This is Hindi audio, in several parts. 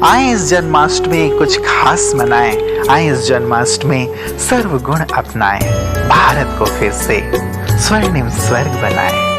आए इस जन्माष्टमी कुछ खास मनाएं, आए इस जन्माष्टमी सर्व गुण अपनाएं, भारत को फिर से स्वर्णिम स्वर्ग बनाएं।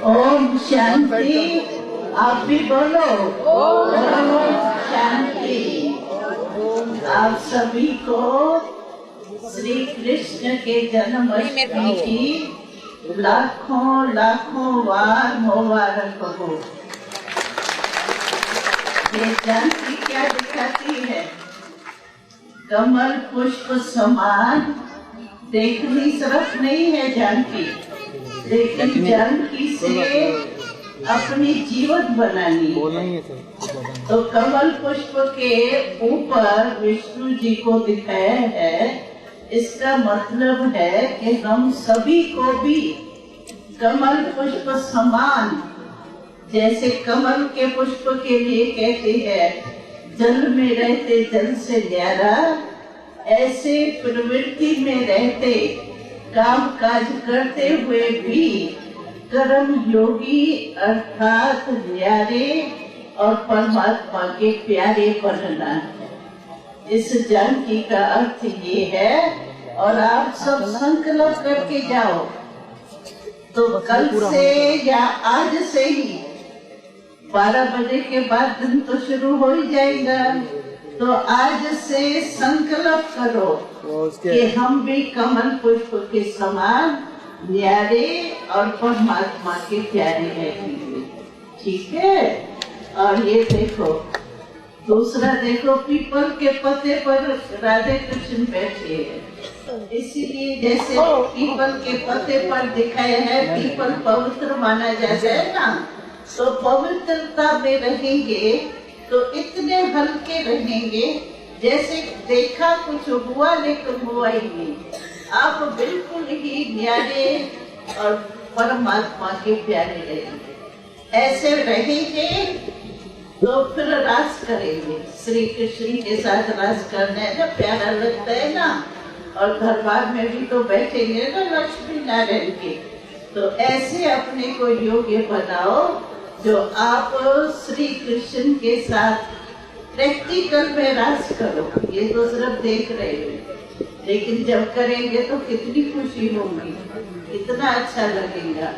ओम शांति। आप भी बोलो ओम शांति। आप सभी को श्री कृष्ण के जन्माष्टमी की लाखों लाखों बार मुबारक हो। ये जानकी क्या दिखाती है? कमल पुष्प समान देखनी सिर्फ नहीं है जानकी, लेकिन जानकी से अपनी जीवन बनानी है। तो कमल पुष्प के ऊपर विष्णु जी को दिखाया है। इसका मतलब है कि हम सभी को भी कमल पुष्प समान, जैसे कमल के पुष्प के लिए कहते हैं जल में रहते जल से न्यारा, ऐसे प्रवृत्ति में रहते काम काज करते हुए भी कर्म योगी अर्थात न्यारे और परमात्मा के प्यारे बनना है। इस जानकी का अर्थ ये है। और आप सब संकल्प करके जाओ, तो कल से या आज से ही 12 बजे के बाद दिन तो शुरू हो ही जाएगा। तो आज से संकल्प करो कि हम भी कमल पुष्प के समान न्यारे और परमात्मा के प्यारे रहेंगे। ठीक है? और ये देखो, दूसरा देखो, पीपल के पत्ते पर राधे कृष्ण बैठे हैं। इसीलिए जैसे पीपल के पत्ते पर दिखाया है, पीपल पवित्र माना जाता है ना, तो पवित्रता में रहेंगे तो इतने हल्के रहेंगे जैसे देखा कुछ हुआ लेकिन हुआ ही नहीं। आप बिल्कुल ही न्यारे और परमात्मा के प्यारे रहेंगे। ऐसे रहेंगे तो फिर रास करेंगे, श्री कृष्ण के साथ रास करने का प्यारा लगता है ना। और दरबार में भी तो बैठेंगे ना लक्ष्मी नारायण के। तो ऐसे अपने को योग्य बनाओ जो आप श्री कृष्ण के साथ प्रैक्टिकल में रास करो। ये तो सिर्फ देख रहे हो, लेकिन जब करेंगे तो कितनी खुशी होगी, कितना अच्छा लगेगा।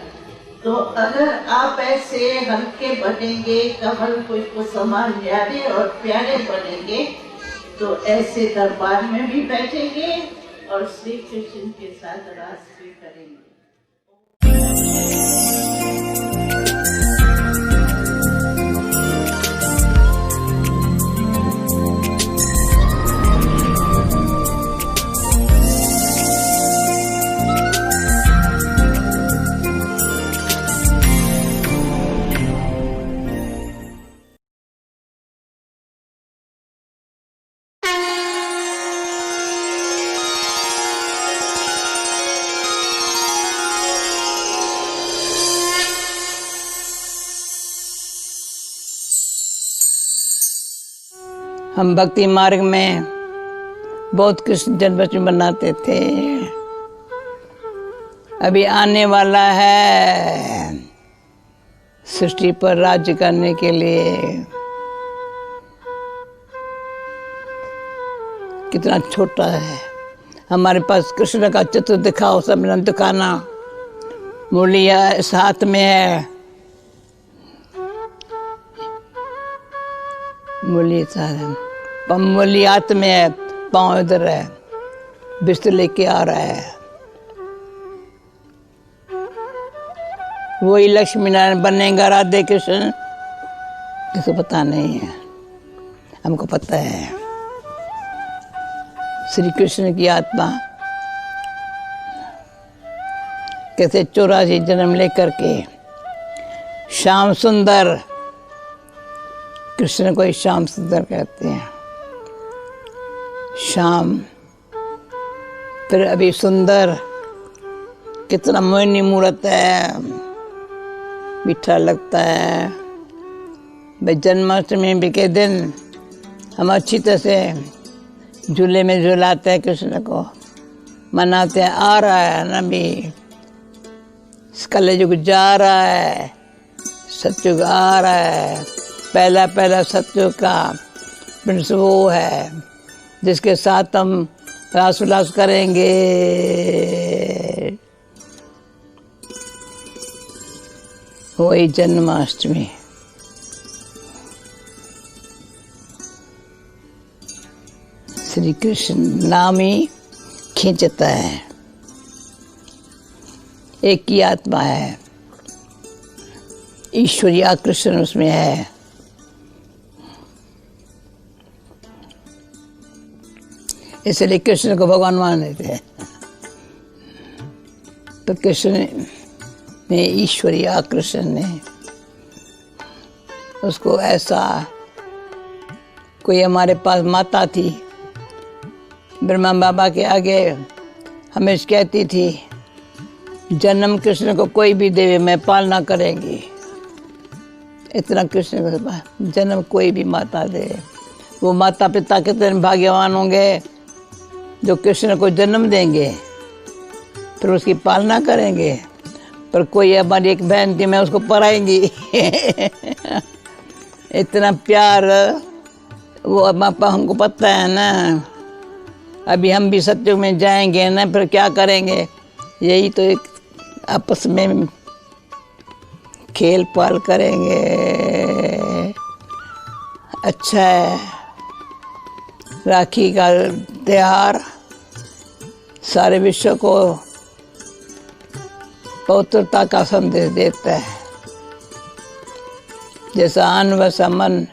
तो अगर आप ऐसे हल्के बनेंगे, कमल पुष्प समान न्यारे और प्यारे बनेंगे, तो ऐसे दरबार में भी बैठेंगे और श्री कृष्ण के साथ रास भी करेंगे। हम भक्ति मार्ग में बहुत कृष्ण जन्माष्टमी मनाते थे। अभी आने वाला है सृष्टि पर राज्य करने के लिए। कितना छोटा है हमारे पास कृष्ण का चित्र दिखाओ, सब ने दिखाना। मुरलिया इस हाथ में है, मुरली हाथ में है, पाँव इधर है, बिस्तर लेके आ रहा है। वही लक्ष्मी नारायण बनेगा राधे कृष्ण, किसको पता नहीं है, हमको पता है। श्री कृष्ण की आत्मा कैसे 84 जन्म लेकर के श्याम सुंदर, कृष्ण को ही श्याम सुंदर कहते हैं। श्याम फिर अभी सुंदर, कितना मोहिनी मूर्त है, मीठा लगता है। भाई जन्माष्टमी के दिन हम अच्छी तरह से झूले में झुलाते हैं, कृष्ण को मनाते हैं। आ रहा है ना भी, कलयुग जा रहा है, सतयुग आ रहा है। पहला सतयुग का प्रिंस वो है जिसके साथ हम रास उल्लास करेंगे। वही जन्माष्टमी। श्री कृष्ण नाम ही खींचता है, एक ही आत्मा है, ईश्वरीय आकर्षण उसमें है। इसलिए कृष्ण को भगवान मानते थे। तो कृष्ण ने, ईश्वरीय आकर्षण ने उसको ऐसा, कोई हमारे पास माता थी ब्रह्मा बाबा के आगे हमेशा कहती थी, जन्म कृष्ण को कोई भी देवे मैं पालना करेंगी। इतना कृष्ण को जन्म कोई भी माता दे, वो माता पिता कितने भाग्यवान होंगे जो कृष्ण को जन्म देंगे फिर उसकी पालना करेंगे। पर कोई हमारी एक बहन थी, मैं उसको पढ़ाएंगी इतना प्यार वो हमको पता है ना। अभी हम भी सत्युग में जाएंगे ना, फिर क्या करेंगे? यही तो एक आपस में खेल पाल करेंगे। अच्छा है, राखी का त्योहार सारे विश्व को पवित्रता का संदेश देता है। जैसा अन्न वैसा मन,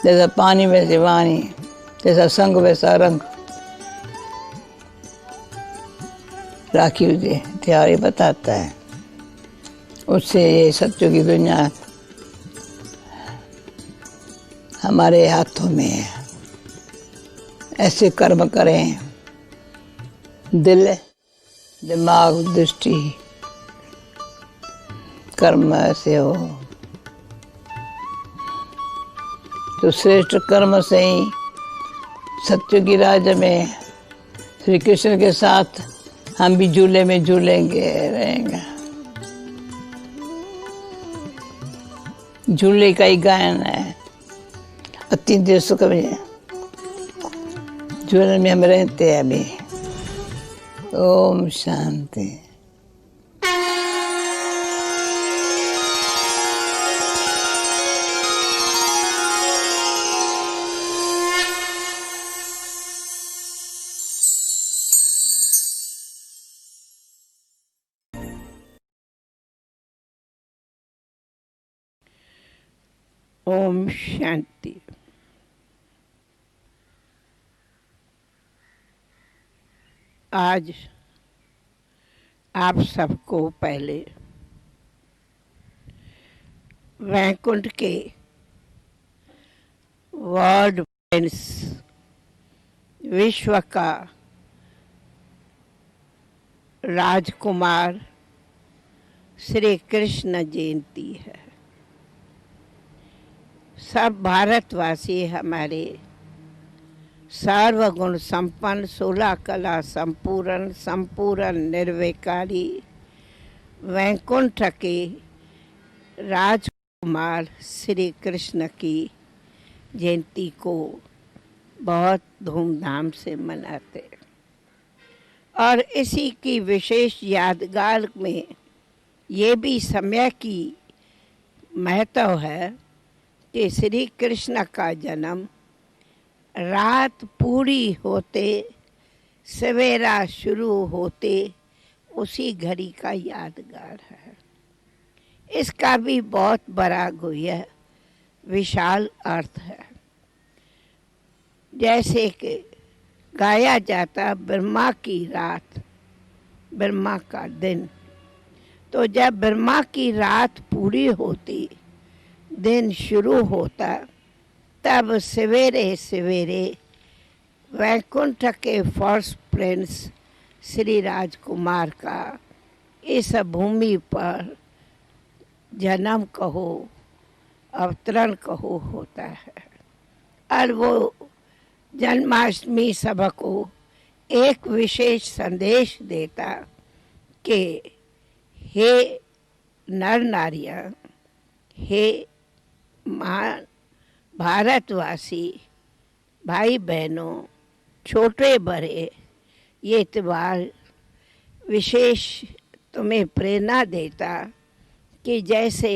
जैसा पानी वैसी वाणी, जैसा संग वैसा रंग। राखी त्योहार ही बताता है। उससे ये सत्यों की दुनिया हमारे हाथों में है। ऐसे कर्म करें, दिल, दिमाग, दृष्टि, कर्म ऐसे हो तो श्रेष्ठ कर्म से ही सत्युगी राज्य में श्री कृष्ण के साथ हम भी झूले में झूलेंगे, रहेंगे। झूले का ही गायन है। अतीत सुख में झूले में हम रहते हैं अभी। ओम शांति। ओम शांति। आज आप सबको पहले वैकुंठ के वर्ल्ड प्रिंस विश्व का राजकुमार श्री कृष्ण जयंती है। सब भारतवासी हमारे सर्वगुण संपन्न 16 कला संपूर्ण निर्विकारी वैकुंठ के राजकुमार श्री कृष्ण की जयंती को बहुत धूमधाम से मनाते और इसी की विशेष यादगार में ये भी समय की महत्व है कि श्री कृष्ण का जन्म रात पूरी होते सवेरा शुरू होते उसी घड़ी का यादगार है। इसका भी बहुत बड़ा गुह्य विशाल अर्थ है। जैसे कि गाया जाता ब्रह्मा की रात, ब्रह्मा का दिन, तो जब ब्रह्मा की रात पूरी होती, दिन शुरू होता, तब सवेरे सवेरे वैकुंठ के फर्स्ट प्रिंस श्री राजकुमार का इस भूमि पर जन्म कहो, अवतरण कहो होता है। और वो जन्माष्टमी सबको एक विशेष संदेश देता कि हे नर नारियां, हे महान भारतवासी भाई बहनों, छोटे बड़े, ये त्योहार विशेष तुम्हें प्रेरणा देता कि जैसे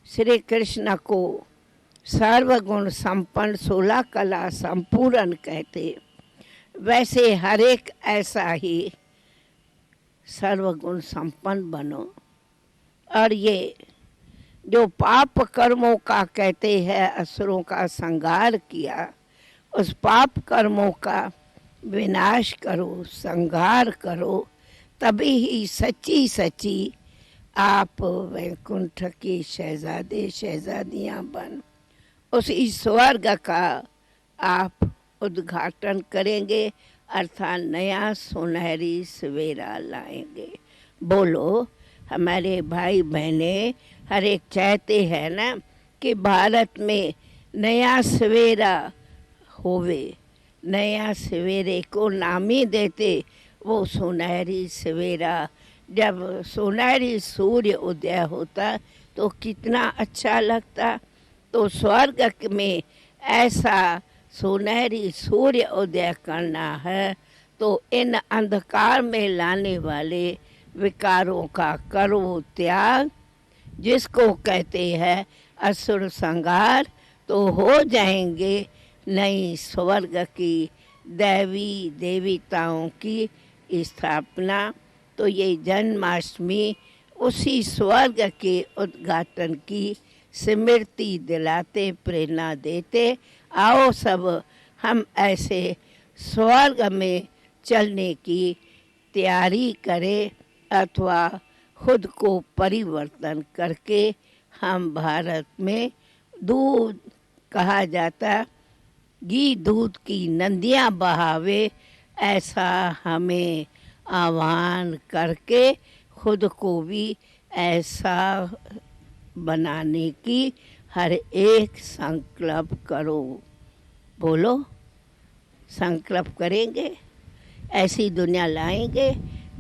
श्री कृष्ण को सर्वगुण संपन्न 16 कला संपूर्ण कहते, वैसे हर एक ऐसा ही सर्वगुण संपन्न बनो। और ये जो पाप कर्मों का कहते हैं असुरों का संहार किया, उस पाप कर्मों का विनाश करो, संहार करो, तभी ही सच्ची सच्ची आप वैकुंठ की शहजादे शहजादियाँ बन उस स्वर्ग का आप उद्घाटन करेंगे, अर्थात नया सुनहरी सवेरा लाएंगे। बोलो हमारे भाई बहने, हर एक चाहते हैं ना कि भारत में नया सवेरा होवे, नया सवेरे को नाम ही देते वो सुनहरी सवेरा। जब सुनहरी सूर्य उदय होता तो कितना अच्छा लगता। तो स्वर्ग में ऐसा सुनहरी सूर्य उदय करना है तो इन अंधकार में लाने वाले विकारों का करो त्याग, जिसको कहते हैं असुर संहार, तो हो जाएंगे नई स्वर्ग की दैवी देवताओं की स्थापना। तो ये जन्माष्टमी उसी स्वर्ग के उद्घाटन की स्मृति दिलाते, प्रेरणा देते। आओ सब हम ऐसे स्वर्ग में चलने की तैयारी करें अथवा खुद को परिवर्तन करके हम भारत में दूध कहा जाता घी दूध की नदियाँ बहावे, ऐसा हमें आह्वान करके खुद को भी ऐसा बनाने की हर एक संकल्प करो। बोलो, संकल्प करेंगे, ऐसी दुनिया लाएंगे,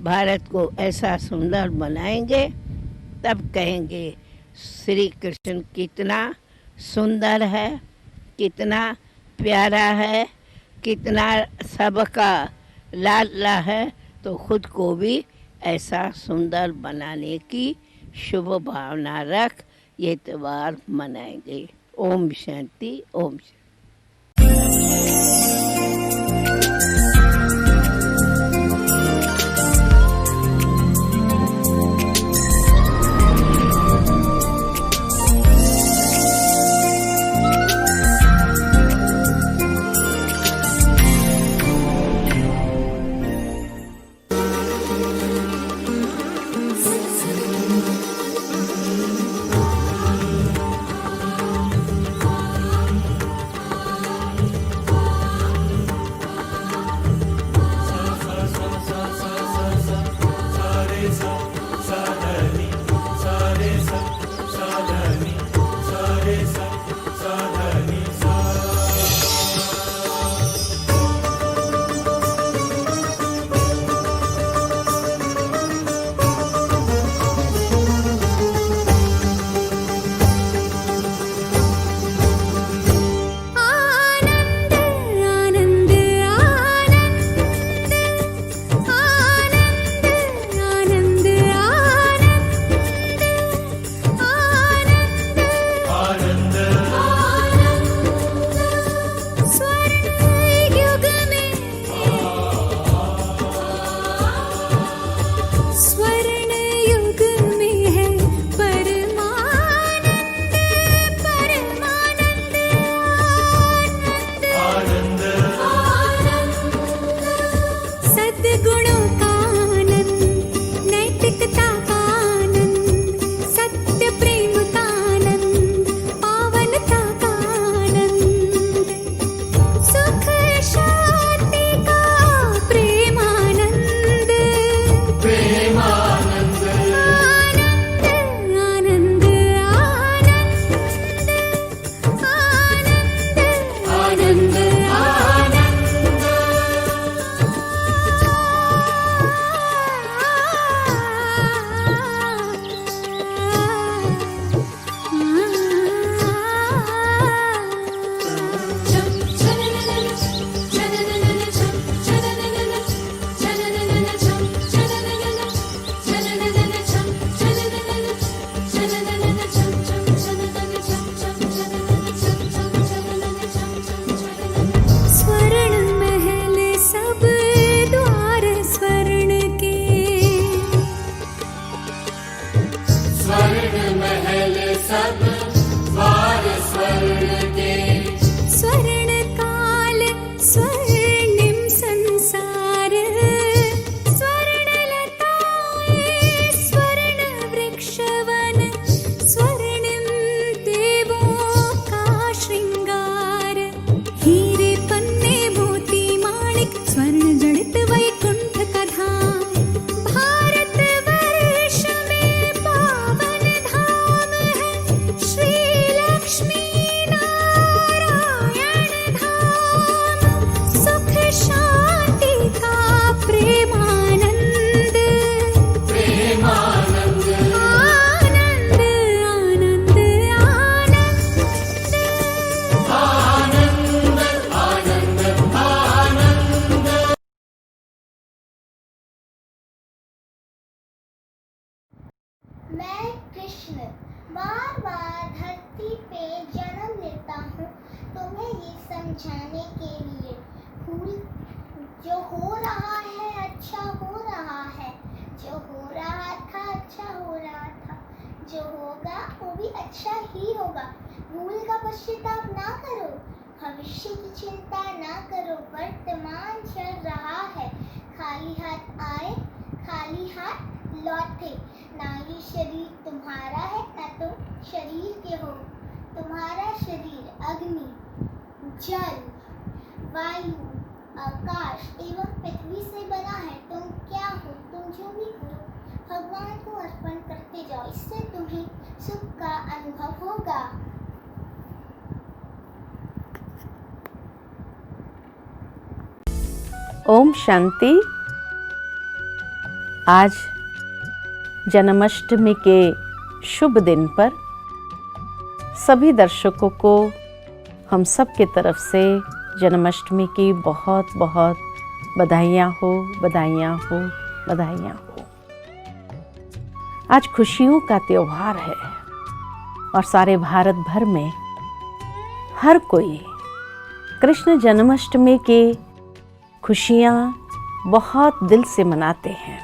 भारत को ऐसा सुंदर बनाएंगे, तब कहेंगे श्री कृष्ण कितना सुंदर है, कितना प्यारा है, कितना सबका लाडला है। तो खुद को भी ऐसा सुंदर बनाने की शुभ भावना रख ये त्योहार मनाएंगे। ओम शांति, ओम शांति। मैं कृष्ण बार बार धरती पे जन्म लेता हूँ तुम्हें ये समझाने के लिए। भूल जो हो रहा है अच्छा हो रहा है, जो हो रहा था अच्छा हो रहा था, जो होगा वो भी अच्छा ही होगा। भूल का पश्चाताप ना करो, भविष्य की चिंता ना करो, वर्तमान चल रहा है। खाली हाथ आए खाली हाथ लौटे। ना ये शरीर तुम्हारा है, ना तुम शरीर के हो। तुम्हारा शरीर अग्नि, जल, वायु, आकाश एवं पृथ्वी से बना है। तुम क्या हो? तुम जो भी करो भगवान को अर्पण करते जाओ, इससे तुम्हें सुख का अनुभव होगा। ओम शांति। आज जन्माष्टमी के शुभ दिन पर सभी दर्शकों को हम सब के तरफ से जन्माष्टमी की बहुत बहुत बधाइयाँ हो, बधाइयाँ हो, बधाइयाँ हो। आज खुशियों का त्योहार है और सारे भारत भर में हर कोई कृष्ण जन्माष्टमी की खुशियाँ बहुत दिल से मनाते हैं,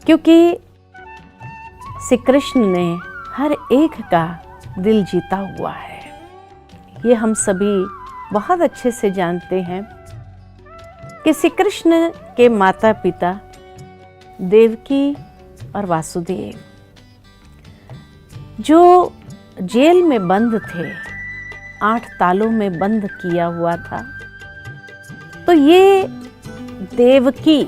क्योंकि श्री कृष्ण ने हर एक का दिल जीता हुआ है। ये हम सभी बहुत अच्छे से जानते हैं कि श्री कृष्ण के माता पिता देवकी और वासुदेव जो जेल में बंद थे, 8 तालों में बंद किया हुआ था, तो ये देवकी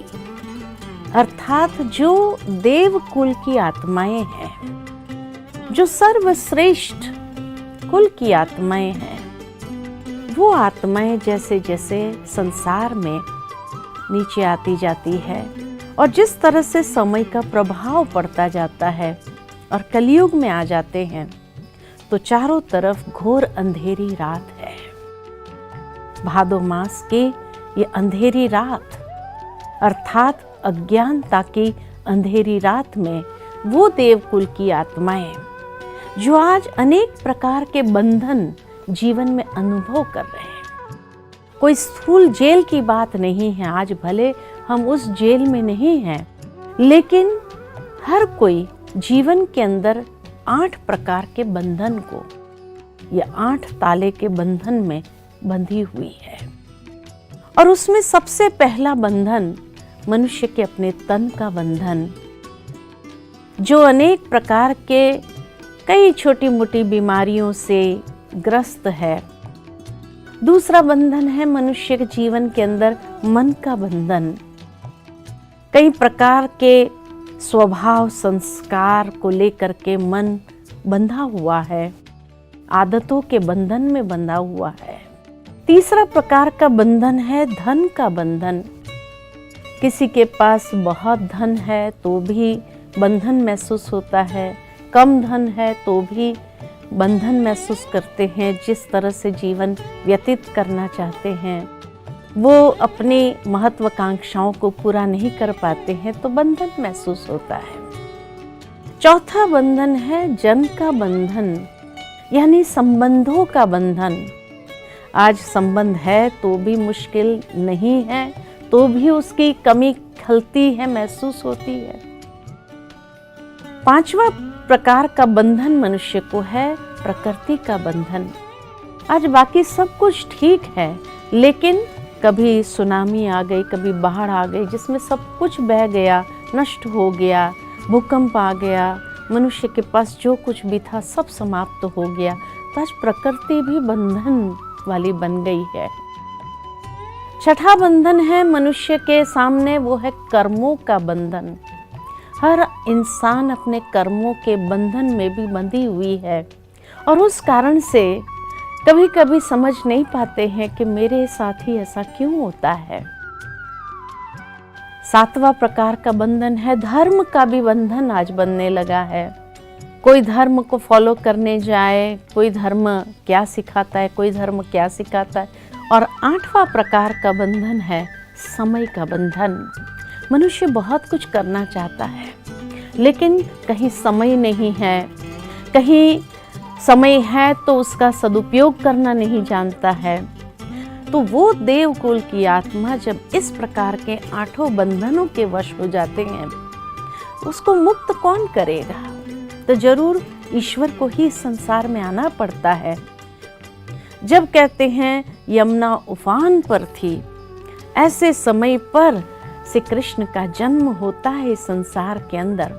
अर्थात जो देव कुल की आत्माएं हैं, जो सर्वश्रेष्ठ कुल की आत्माएं हैं, वो आत्माएं जैसे जैसे संसार में नीचे आती जाती है और जिस तरह से समय का प्रभाव पड़ता जाता है और कलयुग में आ जाते हैं, तो चारों तरफ घोर अंधेरी रात है। भादो मास की ये अंधेरी रात अर्थात अज्ञानता की अंधेरी रात में वो देवकुल की आत्माएं जो आज अनेक प्रकार के बंधन जीवन में अनुभव कर रहे हैं। कोई स्थूल जेल की बात नहीं है, आज भले हम उस जेल में नहीं हैं, लेकिन हर कोई जीवन के अंदर 8 प्रकार के बंधन को या 8 ताले के बंधन में बंधी हुई है। और उसमें सबसे पहला बंधन मनुष्य के अपने तन का बंधन, जो अनेक प्रकार के कई छोटी मोटी बीमारियों से ग्रस्त है। दूसरा बंधन है मनुष्य के जीवन के अंदर मन का बंधन, कई प्रकार के स्वभाव संस्कार को लेकर के मन बंधा हुआ है, आदतों के बंधन में बंधा हुआ है। तीसरा प्रकार का बंधन है धन का बंधन। किसी के पास बहुत धन है तो भी बंधन महसूस होता है, कम धन है तो भी बंधन महसूस करते हैं। जिस तरह से जीवन व्यतीत करना चाहते हैं वो अपनी महत्वाकांक्षाओं को पूरा नहीं कर पाते हैं तो बंधन महसूस होता है। चौथा बंधन है जन का बंधन, यानी संबंधों का बंधन। आज संबंध है तो भी मुश्किल नहीं है, तो भी उसकी कमी खलती है, महसूस होती है। पांचवा प्रकार का बंधन मनुष्य को है प्रकृति का बंधन। आज बाकी सब कुछ ठीक है, लेकिन कभी सुनामी आ गई, कभी बाढ़ आ गई जिसमें सब कुछ बह गया, नष्ट हो गया, भूकंप आ गया, मनुष्य के पास जो कुछ भी था सब समाप्त हो गया। तो आज प्रकृति भी बंधन वाली बन गई है। छठा बंधन है मनुष्य के सामने, वो है कर्मों का बंधन। हर इंसान अपने कर्मों के बंधन में भी बंधी हुई है और उस कारण से कभी कभी समझ नहीं पाते हैं कि मेरे साथ ही ऐसा क्यों होता है। सातवां प्रकार का बंधन है धर्म का भी बंधन आज बनने लगा है। कोई धर्म को फॉलो करने जाए, कोई धर्म क्या सिखाता है, कोई धर्म क्या सिखाता है। और आठवां प्रकार का बंधन है समय का बंधन। मनुष्य बहुत कुछ करना चाहता है, लेकिन कहीं समय नहीं है, कहीं समय है तो उसका सदुपयोग करना नहीं जानता है। तो वो देवकुल की आत्मा जब इस प्रकार के 8 बंधनों के वश हो जाते हैं, उसको मुक्त कौन करेगा? तो जरूर ईश्वर को ही संसार में आना पड़ता है। जब कहते हैं यमुना उफान पर थी, ऐसे समय पर श्री कृष्ण का जन्म होता है इस संसार के अंदर।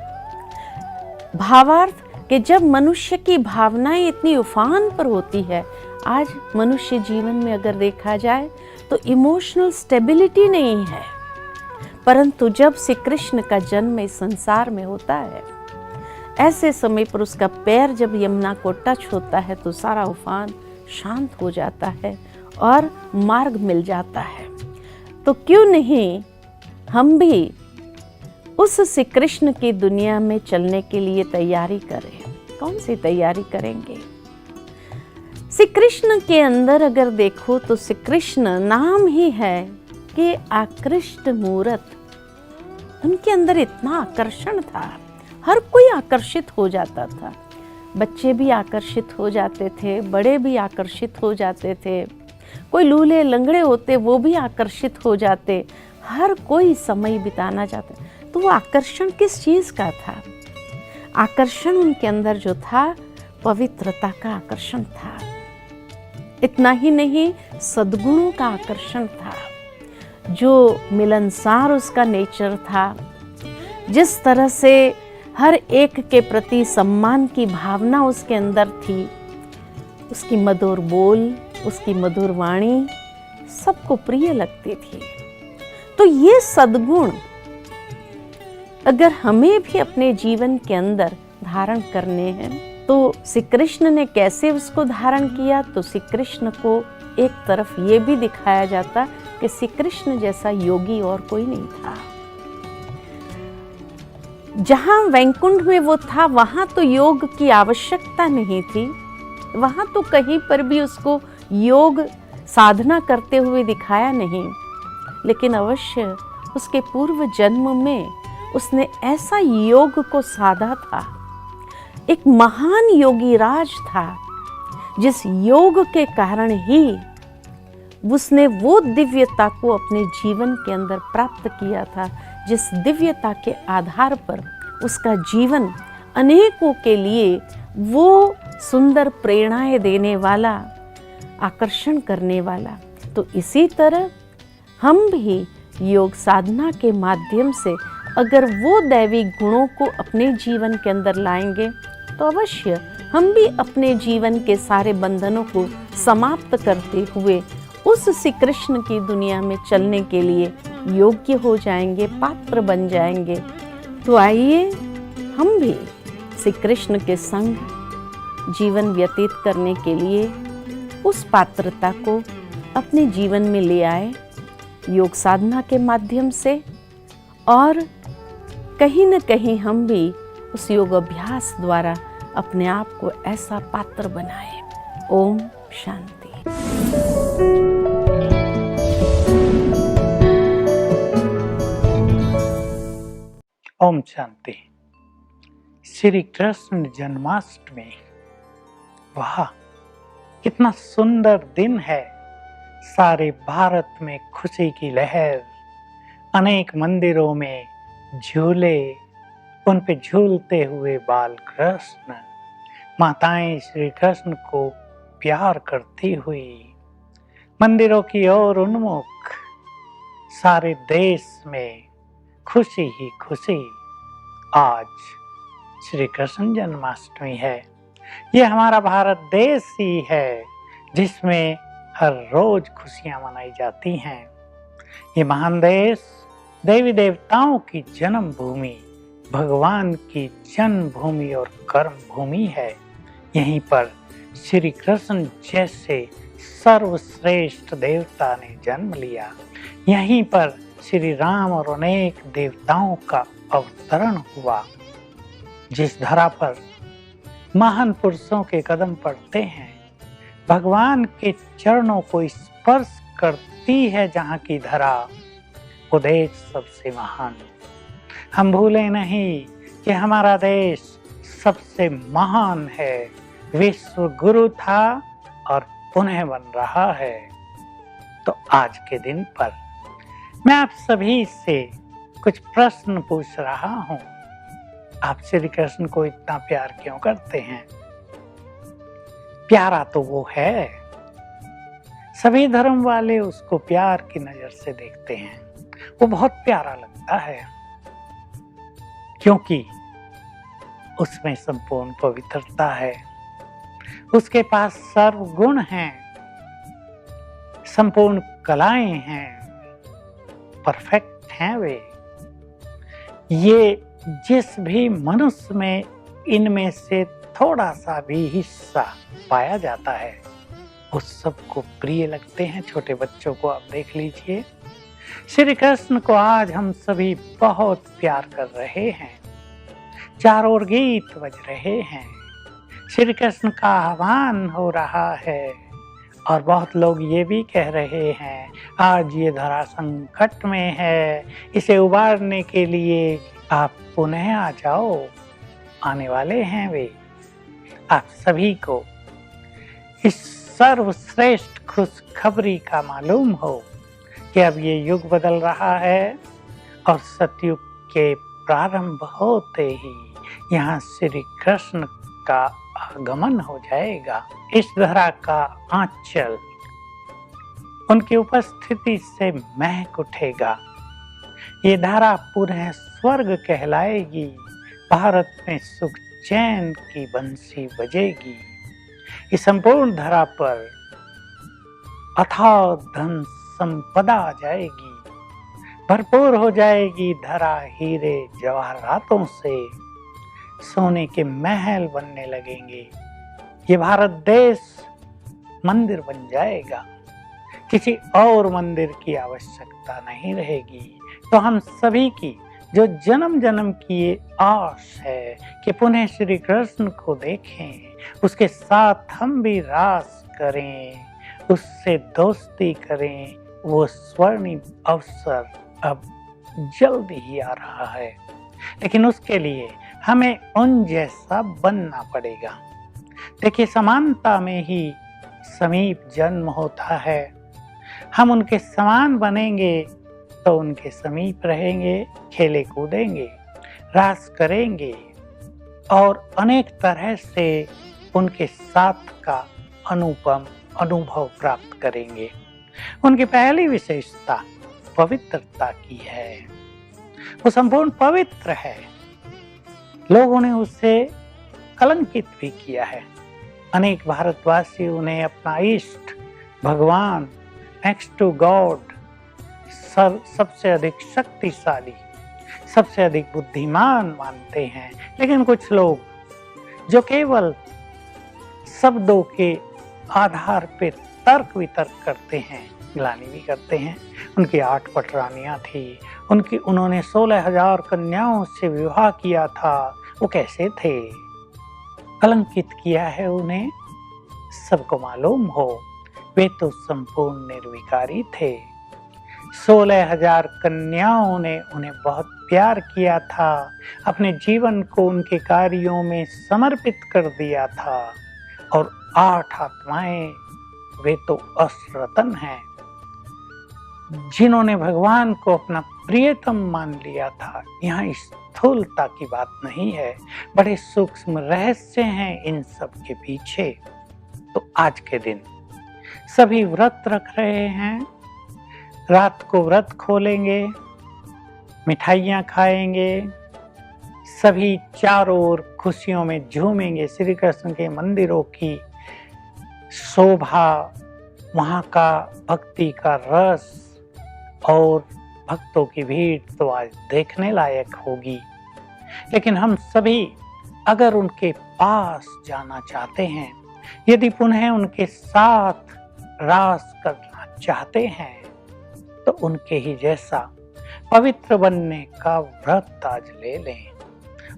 भावार्थ कि जब मनुष्य की भावनाएं इतनी उफान पर होती है, आज मनुष्य जीवन में अगर देखा जाए तो इमोशनल स्टेबिलिटी नहीं है, परंतु जब श्री कृष्ण का जन्म इस संसार में होता है, ऐसे समय पर उसका पैर जब यमुना को टच होता है तो सारा उफान शांत हो जाता है और मार्ग मिल जाता है। तो क्यों नहीं हम भी उस श्री कृष्ण की दुनिया में चलने के लिए तैयारी करें। कौन सी तैयारी करेंगे? श्री कृष्ण के अंदर अगर देखो तो श्री कृष्ण नाम ही है कि आकृष्ट मूरत। उनके अंदर इतना आकर्षण था, हर कोई आकर्षित हो जाता था। बच्चे भी आकर्षित हो जाते थे, बड़े भी आकर्षित हो जाते थे, कोई लूले लंगड़े होते वो भी आकर्षित हो जाते, हर कोई समय बिताना चाहता। तो वो आकर्षण किस चीज़ का था? आकर्षण उनके अंदर जो था पवित्रता का आकर्षण था। इतना ही नहीं, सद्गुणों का आकर्षण था, जो मिलनसार उसका नेचर था, जिस तरह से हर एक के प्रति सम्मान की भावना उसके अंदर थी, उसकी मधुर बोल, उसकी मधुर वाणी सबको प्रिय लगती थी। तो ये सद्गुण अगर हमें भी अपने जीवन के अंदर धारण करने हैं तो श्री कृष्ण ने कैसे उसको धारण किया? तो श्री कृष्ण को एक तरफ ये भी दिखाया जाता कि श्री कृष्ण जैसा योगी और कोई नहीं था। जहां वैकुंठ में वो था वहां तो योग की आवश्यकता नहीं थी, वहां तो कहीं पर भी उसको योग साधना करते हुए दिखाया नहीं, लेकिन अवश्य उसके पूर्व जन्म में उसने ऐसा योग को साधा था। एक महान योगी राज था, जिस योग के कारण ही उसने वो दिव्यता को अपने जीवन के अंदर प्राप्त किया था, जिस दिव्यता के आधार पर उसका जीवन अनेकों के लिए वो सुंदर प्रेरणाएं देने वाला, आकर्षण करने वाला। तो इसी तरह हम भी योग साधना के माध्यम से अगर वो दैवी गुणों को अपने जीवन के अंदर लाएंगे तो अवश्य हम भी अपने जीवन के सारे बंधनों को समाप्त करते हुए उस श्री कृष्ण की दुनिया में चलने के लिए योग्य हो जाएंगे, पात्र बन जाएंगे। तो आइए हम भी श्री कृष्ण के संग जीवन व्यतीत करने के लिए उस पात्रता को अपने जीवन में ले आए योग साधना के माध्यम से, और कहीं न कहीं हम भी उस योग अभ्यास द्वारा अपने आप को ऐसा पात्र बनाए। ओम शांति। ओम शांति। श्री कृष्ण जन्माष्टमी, वाह कितना सुंदर दिन है। सारे भारत में खुशी की लहर, अनेक मंदिरों में झूले, उन पे झूलते हुए बाल कृष्ण, माताएं श्री कृष्ण को प्यार करती हुई मंदिरों की ओर उन्मुख, सारे देश में खुशी ही खुशी। आज श्री कृष्ण जन्माष्टमी है। ये हमारा भारत देश ही है जिसमें हर रोज खुशियां मनाई जाती हैं। ये महान देश देवी देवताओं की जन्म भूमि, भगवान की जन्म भूमि और कर्म भूमि है। यहीं पर श्री कृष्ण जैसे सर्वश्रेष्ठ देवता ने जन्म लिया। यहीं पर श्री राम और अनेक देवताओं का अवतरण हुआ। जिस धरा पर महान पुरुषों के कदम पड़ते हैं, भगवान के चरणों को स्पर्श करती है, जहाँ की धरा वो देश सबसे महान। हम भूले नहीं कि हमारा देश सबसे महान है, विश्व गुरु था और पुनः बन रहा है। तो आज के दिन पर मैं आप सभी से कुछ प्रश्न पूछ रहा हूं। आप श्री कृष्ण को इतना प्यार क्यों करते हैं? प्यारा तो वो है, सभी धर्म वाले उसको प्यार की नजर से देखते हैं। वो बहुत प्यारा लगता है, क्योंकि उसमें संपूर्ण पवित्रता है, उसके पास सर्वगुण हैं, संपूर्ण कलाएं हैं, परफेक्ट हैं वे। ये जिस भी मनुष्य में इनमें से थोड़ा सा भी हिस्सा पाया जाता है उस सबको प्रिय लगते हैं। छोटे बच्चों को आप देख लीजिए, श्री कृष्ण को आज हम सभी बहुत प्यार कर रहे हैं, चारों ओर गीत बज रहे हैं, श्री कृष्ण का आह्वान हो रहा है और बहुत लोग ये भी कह रहे हैं आज ये धरा संकट में है, इसे उबारने के लिए आप पुनः आ जाओ। आने वाले हैं वे। आप सभी को इस सर्वश्रेष्ठ खुशखबरी का मालूम हो कि अब ये युग बदल रहा है और सतयुग के प्रारंभ होते ही यहाँ श्री कृष्ण का आगमन हो जाएगा। इस धरा का आंचल उनकी उपस्थिति से महक उठेगा। ये धरा पुनः स्वर्ग कहलाएगी। भारत में सुख चैन की बंसी बजेगी। इस संपूर्ण धरा पर अथाह धन संपदा आ जाएगी, भरपूर हो जाएगी धरा हीरे जवाहरातों से, सोने के महल बनने लगेंगे। ये भारत देश मंदिर बन जाएगा, किसी और मंदिर की आवश्यकता नहीं रहेगी। तो हम सभी की जो जन्म जन्म की ये आस है कि पुनः श्री कृष्ण को देखें, उसके साथ हम भी रास करें, उससे दोस्ती करें, वो स्वर्णिम अवसर अब जल्द ही आ रहा है। लेकिन उसके लिए हमें उन जैसा बनना पड़ेगा। देखिए, समानता में ही समीप जन्म होता है। हम उनके समान बनेंगे तो उनके समीप रहेंगे, खेले कूदेंगे, रास करेंगे और अनेक तरह से उनके साथ का अनुपम अनुभव प्राप्त करेंगे। उनकी पहली विशेषता पवित्रता की है। वो संपूर्ण पवित्र है। लोगों ने उसे कलंकित भी किया है। अनेक भारतवासी उन्हें अपना इष्ट, भगवान, नेक्स्ट टू गॉड, सबसे अधिक शक्तिशाली, सबसे अधिक बुद्धिमान मानते हैं। लेकिन कुछ लोग जो केवल शब्दों के आधार पे तर्क वितर्क करते हैं, ग्लानि भी करते हैं। उनकी 8 पटरानियां थी, उन्होंने 16,000 कन्याओं से विवाह किया था। वो कैसे थे? कलंकित किया है उन्हें, सबको मालूम हो। वे तो संपूर्ण निर्विकारी थे। 16,000 कन्याओं ने उन्हें बहुत प्यार किया था, अपने जीवन को उनके कार्यों में समर्पित कर दिया था। और 8 आत्माएं, वे तो असरतन हैं, जिन्होंने भगवान को अपना प्रियतम मान लिया था। यहाँ स्थूलता की बात नहीं है, बड़े सूक्ष्म रहस्य हैं इन सब के पीछे। तो आज के दिन सभी व्रत रख रहे हैं, रात को व्रत खोलेंगे, मिठाइयाँ खाएंगे, सभी चारों ओर खुशियों में झूमेंगे। श्री कृष्ण के मंदिरों की शोभा, वहाँ का भक्ति का रस और भक्तों की भीड़ तो आज देखने लायक होगी। लेकिन हम सभी अगर उनके पास जाना चाहते हैं, यदि पुनः उनके साथ रास करना चाहते हैं, तो उनके ही जैसा पवित्र बनने का व्रत आज ले लें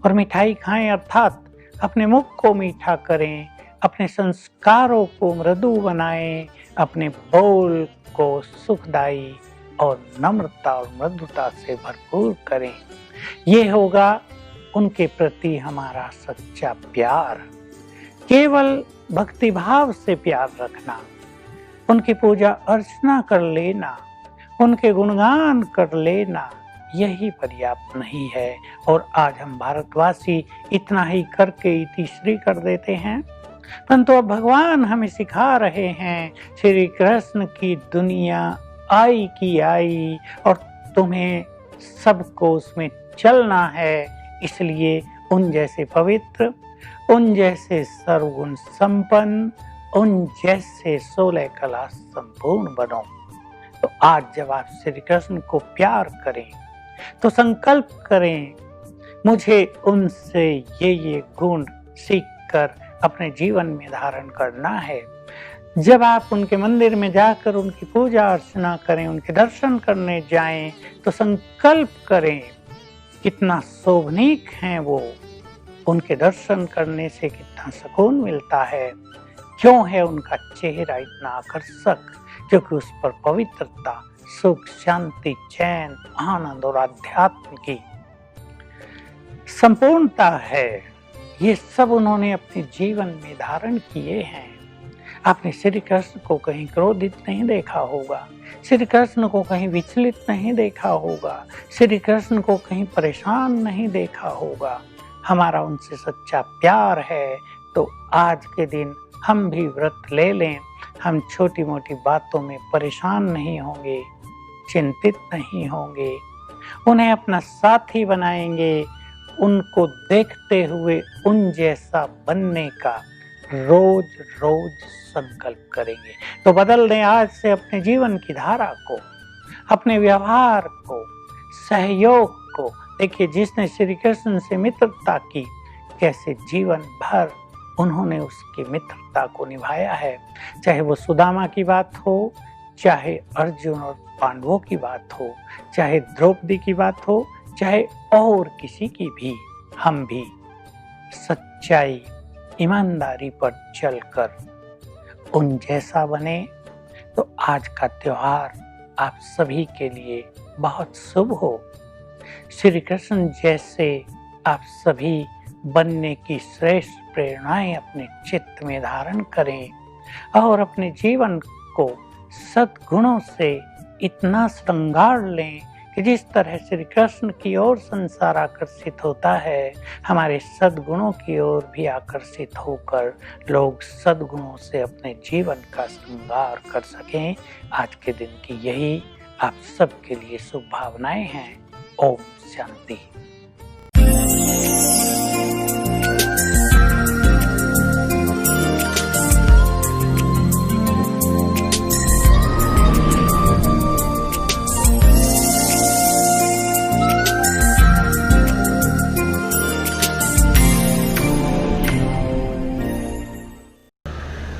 और मिठाई खाएं, अर्थात अपने मुख को मीठा करें, अपने संस्कारों को मृदु बनाएं, अपने बोल को सुखदायी और नम्रता और मृदुता से भरपूर करें। ये होगा उनके प्रति हमारा सच्चा प्यार। केवल भक्ति भाव से प्यार रखना, उनकी पूजा अर्चना कर लेना, उनके गुणगान कर लेना, यही पर्याप्त नहीं है। और आज हम भारतवासी इतना ही करके इतिश्री कर देते हैं। परंतु अब भगवान हमें सिखा रहे हैं, श्री कृष्ण की दुनिया आई की आई और तुम्हें सबको उसमें चलना है। इसलिए उन जैसे पवित्र, उन जैसे सर्वगुण संपन्न, उन जैसे 16 कला संपूर्ण बनो। तो आज जब आप श्री कृष्ण को प्यार करें तो संकल्प करें, मुझे उनसे ये गुण सीखकर अपने जीवन में धारण करना है। जब आप उनके मंदिर में जाकर उनकी पूजा अर्चना करें, उनके दर्शन करने जाएं, तो संकल्प करें कितना शोभनीक हैं वो, उनके दर्शन करने से कितना सुकून मिलता है। क्यों है उनका चेहरा इतना आकर्षक? क्योंकि उस पर पवित्रता, सुख, शांति, चैन, आनंद और आध्यात्म की संपूर्णता है। ये सब उन्होंने अपने जीवन में धारण किए हैं। आपने श्री कृष्ण को कहीं क्रोधित नहीं देखा होगा, श्री कृष्ण को कहीं विचलित नहीं देखा होगा, श्री कृष्ण को कहीं परेशान नहीं देखा होगा। हमारा उनसे सच्चा प्यार है तो आज के दिन हम भी व्रत ले लें। हम छोटी मोटी बातों में परेशान नहीं होंगे, चिंतित नहीं होंगे, उन्हें अपना साथी बनाएंगे। उनको देखते हुए उन जैसा बनने का रोज रोज संकल्प करेंगे। तो बदल दें आज से अपने जीवन की धारा को, अपने व्यवहार को, सहयोग को। देखिए, जिसने श्री कृष्ण से मित्रता की, कैसे जीवन भर उन्होंने उसकी मित्रता को निभाया है। चाहे वो सुदामा की बात हो, चाहे अर्जुन और पांडवों की बात हो, चाहे द्रौपदी की बात हो, चाहे और किसी की भी, हम भी सच्चाई, ईमानदारी पर चलकर उन जैसा बने। तो आज का त्योहार आप सभी के लिए बहुत शुभ हो। श्री कृष्ण जैसे आप सभी बनने की श्रेष्ठ प्रेरणाएं अपने चित्त में धारण करें और अपने जीवन को सद्गुणों से इतना श्रृंगार लें कि जिस तरह श्री कृष्ण की ओर संसार आकर्षित होता है, हमारे सद्गुणों की ओर भी आकर्षित होकर लोग सद्गुणों से अपने जीवन का श्रृंगार कर सकें। आज के दिन की यही आप सबके लिए शुभ भावनाएं हैं। ओम शांति।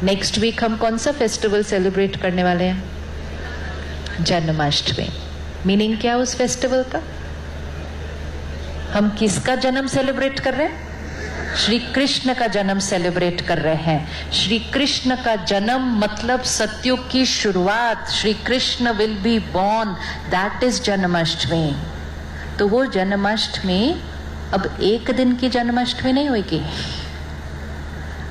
नेक्स्ट वीक हम कौन सा फेस्टिवल सेलिब्रेट करने वाले हैं? जन्माष्टमी। मीनिंग क्या उस फेस्टिवल का? हम किसका जन्म सेलिब्रेट कर रहे हैं? श्री कृष्ण का जन्म सेलिब्रेट कर रहे हैं। श्री कृष्ण का जन्म मतलब सतयुग की शुरुआत। Shri Krishna will be born, that is Janmashtami. तो वो जन्माष्टमी अब एक दिन की जन्माष्टमी नहीं होगी।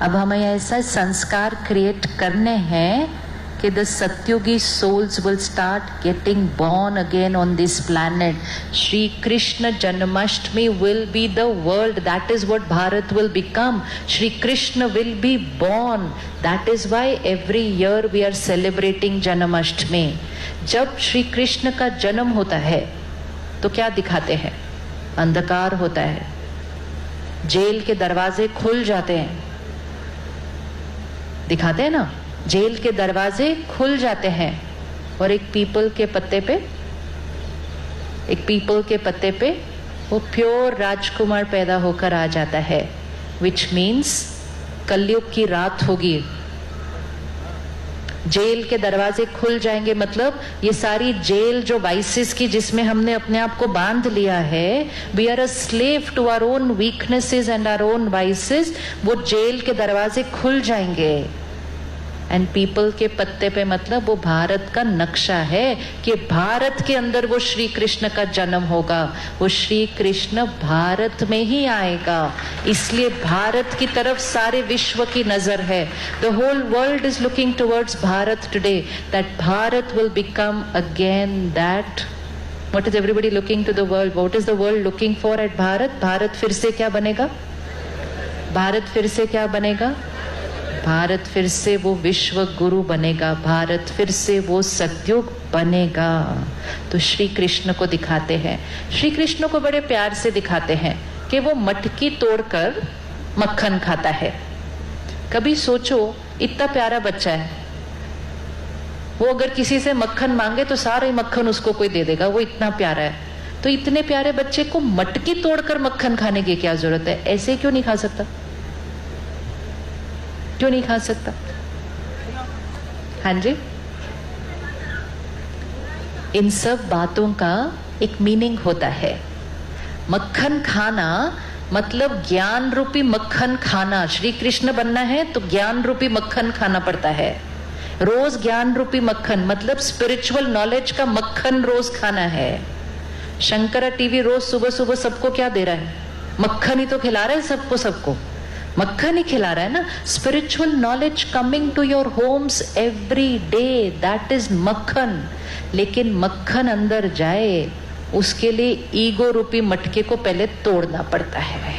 अब हमें ऐसा संस्कार क्रिएट करने हैं कि the सत्युगी souls will start getting born again on this planet. Shri Krishna Janmashtami will be the world. That is what Bharat will become. Shri Krishna will be born. That is why every year we are celebrating Janmashtami. जब श्री कृष्ण का जन्म होता है तो क्या दिखाते हैं? अंधकार होता है, जेल के दरवाजे खुल जाते हैं, दिखाते हैं ना, जेल के दरवाजे खुल जाते हैं और एक पीपल के पत्ते पे वो प्योर राजकुमार पैदा होकर आ जाता है, विच मीन्स कलयुग की रात होगी। जेल के दरवाजे खुल जाएंगे मतलब ये सारी जेल जो वाइसेस की, जिसमें हमने अपने आप को बांध लिया है, we are a slave to our own weaknesses and our own vices, वो जेल के दरवाजे खुल जाएंगे। एंड पीपल के पत्ते पे मतलब वो भारत का नक्शा है कि भारत के अंदर वो श्री कृष्ण का जन्म होगा। वो श्री कृष्ण भारत में ही आएगा, इसलिए भारत की तरफ सारे विश्व की नजर है। The whole world is looking towards Bharat today, that Bharat will become again that. What is everybody looking to the world? What is the world looking for at Bharat? Bharat फिर से क्या बनेगा? भारत फिर से क्या बनेगा? भारत फिर से वो विश्व गुरु बनेगा। भारत फिर से वो सतयुग बनेगा। तो श्री कृष्ण को दिखाते हैं, श्री कृष्ण को बड़े प्यार से दिखाते हैं कि वो मटकी तोड़कर मक्खन खाता है। कभी सोचो, इतना प्यारा बच्चा है, वो अगर किसी से मक्खन मांगे तो सारे मक्खन उसको कोई दे देगा, वो इतना प्यारा है। तो इतने प्यारे बच्चे को मटकी तोड़कर मक्खन खाने की क्या जरूरत है? ऐसे क्यों नहीं खा सकता? क्यों नहीं खा सकता? हाँ जी, इन सब बातों का एक मीनिंग होता है। मक्खन खाना मतलब ज्ञान रूपी मक्खन खाना। श्री कृष्ण बनना है तो ज्ञान रूपी मक्खन खाना पड़ता है। रोज ज्ञान रूपी मक्खन मतलब स्पिरिचुअल नॉलेज का मक्खन रोज खाना है। शंकरा टीवी रोज सुबह सुबह सबको क्या दे रहा है? मक्खन ही तो खिला रहा है सबको मक्खन ही खिला रहा है ना। Spiritual knowledge coming to your homes every day, that is makkhan. लेकिन मक्खन अंदर जाए उसके लिए ईगो रूपी मटके को पहले तोड़ना पड़ता है।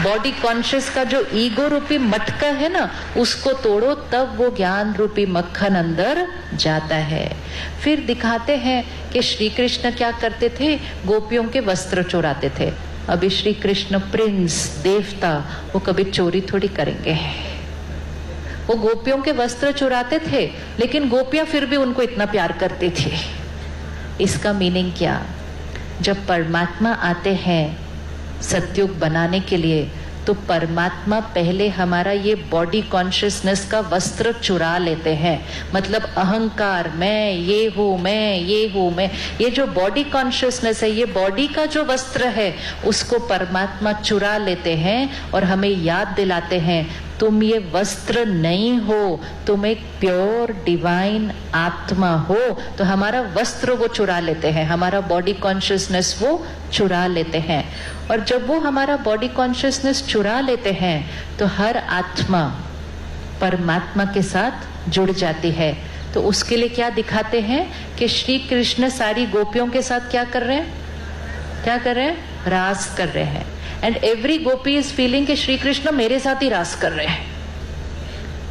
बॉडी कॉन्शियस का जो ईगो रूपी मटका है ना, उसको तोड़ो, तब वो ज्ञान रूपी मक्खन अंदर जाता है। फिर दिखाते हैं कि श्री कृष्ण क्या करते थे, गोपियों के वस्त्र चुराते थे। अभी श्री कृष्ण प्रिंस देवता, वो कभी चोरी थोड़ी करेंगे। वो गोपियों के वस्त्र चुराते थे, लेकिन गोपियां फिर भी उनको इतना प्यार करती थी। इसका मीनिंग क्या? जब परमात्मा आते हैं सतयुग बनाने के लिए, तो परमात्मा पहले हमारा ये बॉडी कॉन्शियसनेस का वस्त्र चुरा लेते हैं। मतलब अहंकार, मैं ये हूँ, मैं ये हूँ, मैं, ये जो बॉडी कॉन्शियसनेस है, ये बॉडी का जो वस्त्र है, उसको परमात्मा चुरा लेते हैं और हमें याद दिलाते हैं, तुम ये वस्त्र नहीं हो, तुम एक प्योर डिवाइन आत्मा हो। तो हमारा वस्त्र वो चुरा लेते हैं, हमारा बॉडी कॉन्शियसनेस वो चुरा लेते हैं। और जब वो हमारा बॉडी कॉन्शियसनेस चुरा लेते हैं तो हर आत्मा परमात्मा के साथ जुड़ जाती है। तो उसके लिए क्या दिखाते हैं कि श्री कृष्ण सारी गोपियों के साथ क्या कर रहे हैं? क्या कर रहे हैं? रास कर रहे हैं। And every Gopi is feeling कि श्री कृष्ण मेरे साथ ही रास कर रहे हैं,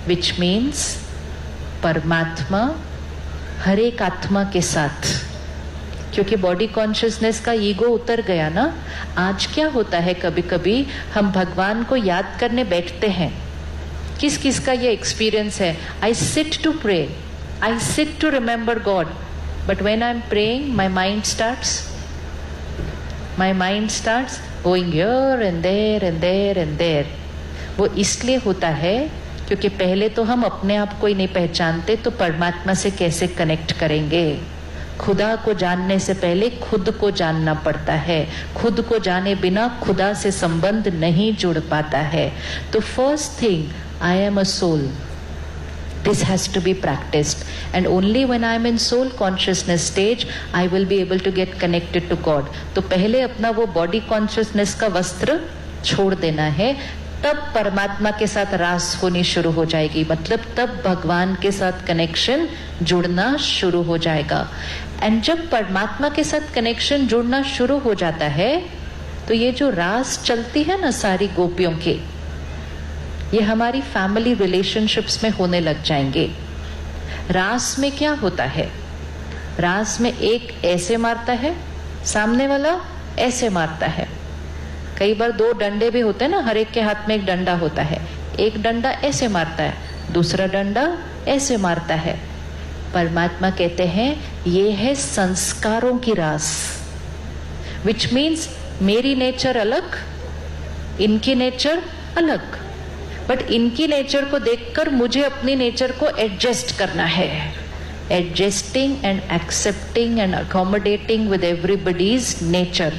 विच मीन्स परमात्मा हर एक आत्मा के साथ, क्योंकि बॉडी कॉन्शियसनेस का ईगो उतर गया ना। आज क्या होता है, कभी कभी हम भगवान को याद करने बैठते हैं। किस किस का ये एक्सपीरियंस है? I sit to pray, I sit to remember God, but when I am praying my mind starts going here and there and there and there. वो इसलिए होता है क्योंकि पहले तो हम अपने आप को ही नहीं पहचानते, तो परमात्मा से कैसे कनेक्ट करेंगे? खुदा को जानने से पहले खुद को जानना पड़ता है। खुद को जाने बिना खुदा से संबंध नहीं जुड़ पाता है। तो first thing, I am a soul, this has to be practiced, and only when I am in soul consciousness stage I will be able to get connected to God. तो पहले अपना वो बॉडी कॉन्शियसनेस का वस्त्र छोड़ देना है, तब परमात्मा के साथ रास होनी शुरू हो जाएगी। मतलब तब भगवान के साथ कनेक्शन जुड़ना शुरू हो जाएगा। एंड जब परमात्मा के साथ कनेक्शन जुड़ना शुरू हो जाता है, तो ये जो रास चलती है ना सारी गोपियों की, ये हमारी फैमिली रिलेशनशिप्स में होने लग जाएंगे। रास में क्या होता है? रास में एक ऐसे मारता है, सामने वाला ऐसे मारता है। कई बार दो डंडे भी होते हैं ना, हर एक के हाथ में एक डंडा होता है। एक डंडा ऐसे मारता है, दूसरा डंडा ऐसे मारता है। परमात्मा कहते हैं ये है संस्कारों की रास, विच मीन्स मेरी नेचर अलग, इनकी नेचर अलग, बट इनकी नेचर को देखकर मुझे अपनी नेचर को एडजस्ट करना है। Adjusting and accepting and accommodating with everybody's nature.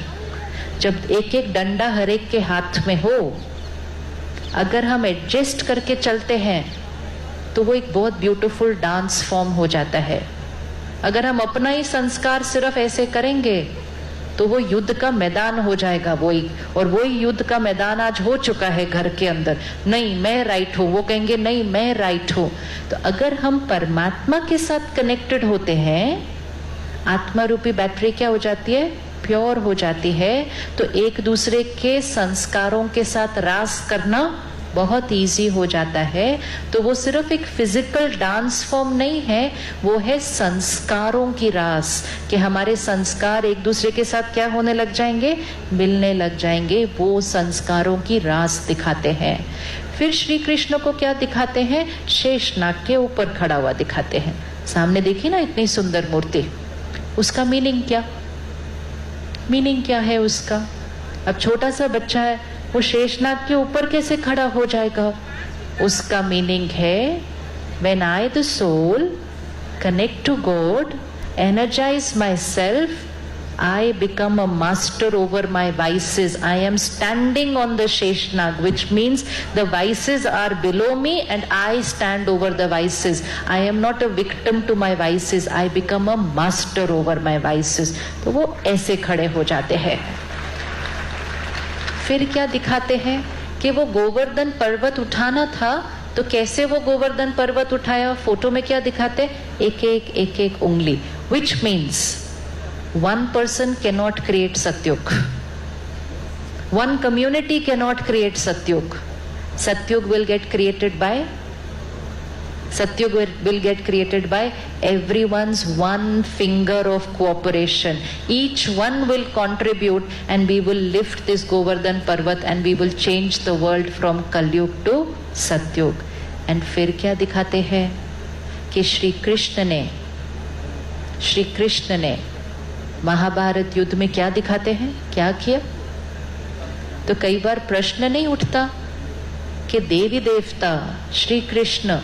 जब एक एक डंडा हर एक के हाथ में हो, अगर हम एडजस्ट करके चलते हैं तो वो एक बहुत ब्यूटीफुल डांस फॉर्म हो जाता है। अगर हम अपना ही संस्कार सिर्फ ऐसे करेंगे तो वो युद्ध का मैदान हो जाएगा वही, और वही युद्ध का मैदान आज हो चुका है घर के अंदर। नहीं मैं राइट हूँ, वो कहेंगे नहीं मैं राइट हूँ। तो अगर हम परमात्मा के साथ कनेक्टेड होते हैं, आत्मा रूपी बैटरी क्या हो जाती है? प्योर हो जाती है। तो एक दूसरे के संस्कारों के साथ रास करना बहुत इजी हो जाता है, तो वो सिर्फ एक फिजिकल डांस फॉर्म नहीं है, वो है संस्कारों की रास, कि हमारे संस्कार एक दूसरे के साथ क्या होने लग जाएंगे, मिलने लग जाएंगे। वो संस्कारों की रास दिखाते हैं। फिर श्री कृष्ण को क्या दिखाते हैं, शेषनाग के ऊपर खड़ा हुआ दिखाते हैं। सामने देखिए ना इतनी सुंदर मूर्ति, उसका मीनिंग क्या है उसका? अब छोटा सा बच्चा है, वो शेषनाग के ऊपर कैसे खड़ा हो जाएगा? उसका मीनिंग है, when I the soul connect to God, energize myself, I become a master over my vices. I am standing on the Sheshnag, which means the vices are below me and I stand over the vices. I am not a victim to my vices. I become a master over my vices. तो वो ऐसे खड़े हो जाते हैं। फिर क्या दिखाते हैं कि वो गोवर्धन पर्वत उठाना था, तो कैसे वो गोवर्धन पर्वत उठाया? फोटो में क्या दिखाते? एक एक उंगली, which means one person cannot create Satyug. One community cannot create Satyug. Satyug will get created by everyone's one finger of cooperation. Each one will contribute and we will lift this Govardhan Parvat and we will change the world from Kalyug to Satyug. And फिर क्या दिखाते हैं कि श्री कृष्ण ने महाभारत युद्ध में क्या दिखाते हैं, क्या किया? तो कई बार प्रश्न नहीं उठता कि देवी देवता श्री कृष्ण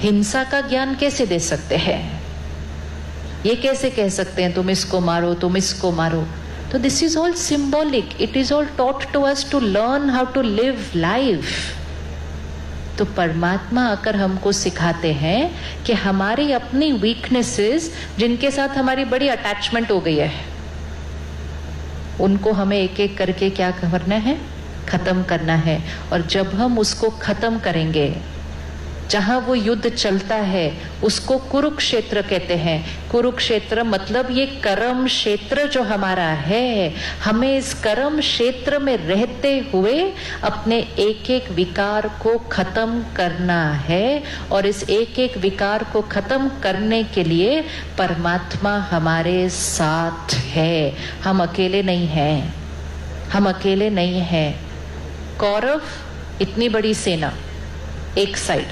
हिंसा का ज्ञान कैसे दे सकते हैं? ये कैसे कह सकते हैं तुम इसको मारो, तुम इसको मारो? तो this is all symbolic, it is all taught to us to learn how to live life. तो परमात्मा आकर हमको सिखाते हैं कि हमारी अपनी वीकनेसेस, जिनके साथ हमारी बड़ी अटैचमेंट हो गई है, उनको हमें एक एक करके क्या करना है, खत्म करना है। और जब हम उसको खत्म करेंगे, जहां वो युद्ध चलता है उसको कुरुक्षेत्र कहते हैं। कुरुक्षेत्र मतलब ये कर्म क्षेत्र जो हमारा है, हमें इस कर्म क्षेत्र में रहते हुए अपने एक एक विकार को खत्म करना है। और इस एक एक विकार को खत्म करने के लिए परमात्मा हमारे साथ है, हम अकेले नहीं हैं, हम अकेले नहीं हैं। कौरव इतनी बड़ी सेना एक साइड,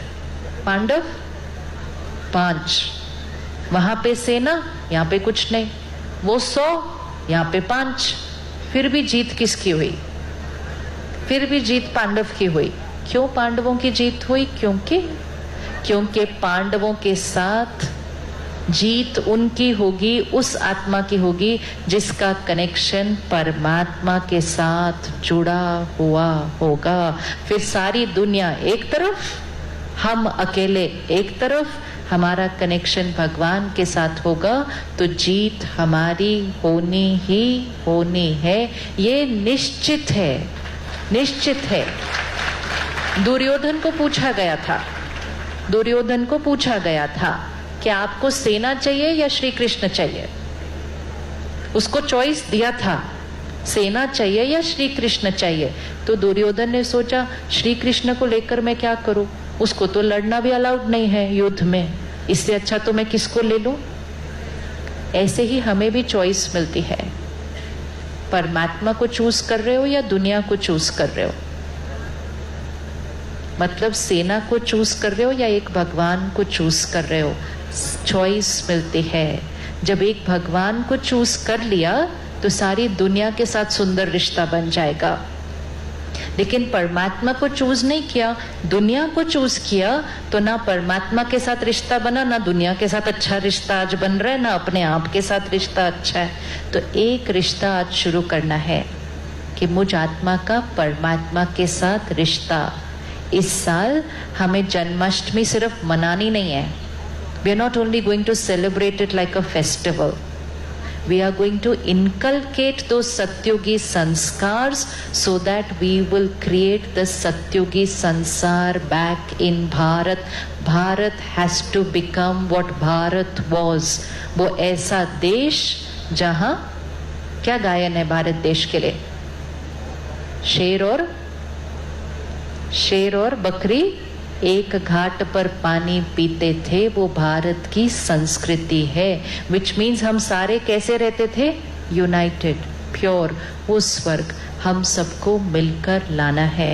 पांडव 5, वहां पे सेना, यहाँ पे कुछ नहीं, वो 100, यहाँ पे 5। फिर भी जीत किसकी हुई? फिर भी जीत पांडव की हुई। क्यों पांडवों की जीत हुई? क्योंकि पांडवों के साथ जीत उनकी होगी, उस आत्मा की होगी जिसका कनेक्शन परमात्मा के साथ जुड़ा हुआ होगा। फिर सारी दुनिया एक तरफ, हम अकेले एक तरफ, हमारा कनेक्शन भगवान के साथ होगा तो जीत हमारी होनी ही होनी है। ये निश्चित है, निश्चित है। दुर्योधन को पूछा गया था कि आपको सेना चाहिए या श्री कृष्ण चाहिए? उसको चॉइस दिया था, सेना चाहिए या श्री कृष्ण चाहिए। तो दुर्योधन ने सोचा श्री कृष्ण को लेकर मैं क्या करूं, उसको तो लड़ना भी अलाउड नहीं है युद्ध में, इससे अच्छा तो मैं किसको ले लूं। ऐसे ही हमें भी चॉइस मिलती है, परमात्मा को चूज कर रहे हो या दुनिया को चूज कर रहे हो। मतलब सेना को चूज कर रहे हो या एक भगवान को चूज कर रहे हो, चॉइस मिलती है। जब एक भगवान को चूज कर लिया तो सारी दुनिया के साथ सुंदर रिश्ता बन जाएगा। लेकिन परमात्मा को चूज नहीं किया, दुनिया को चूज किया, तो ना परमात्मा के साथ रिश्ता बना, ना दुनिया के साथ अच्छा रिश्ता आज बन रहा है, ना अपने आप के साथ रिश्ता अच्छा है। तो एक रिश्ता आज शुरू करना है कि मुझ आत्मा का परमात्मा के साथ रिश्ता। इस साल हमें जन्माष्टमी सिर्फ मनानी नहीं है। We are not only going to celebrate it like a festival. We are going to inculcate those Satyugi sanskars so that we will create the Satyugi sansar back in Bharat. Bharat has to become what Bharat was. वो ऐसा देश जहां क्या गायन है भारत देश के लिए? शेर और बकरी एक घाट पर पानी पीते थे, वो भारत की संस्कृति है। विच मीन्स हम सारे कैसे रहते थे? United, pure. वो स्वर्ग हम सबको मिलकर लाना है।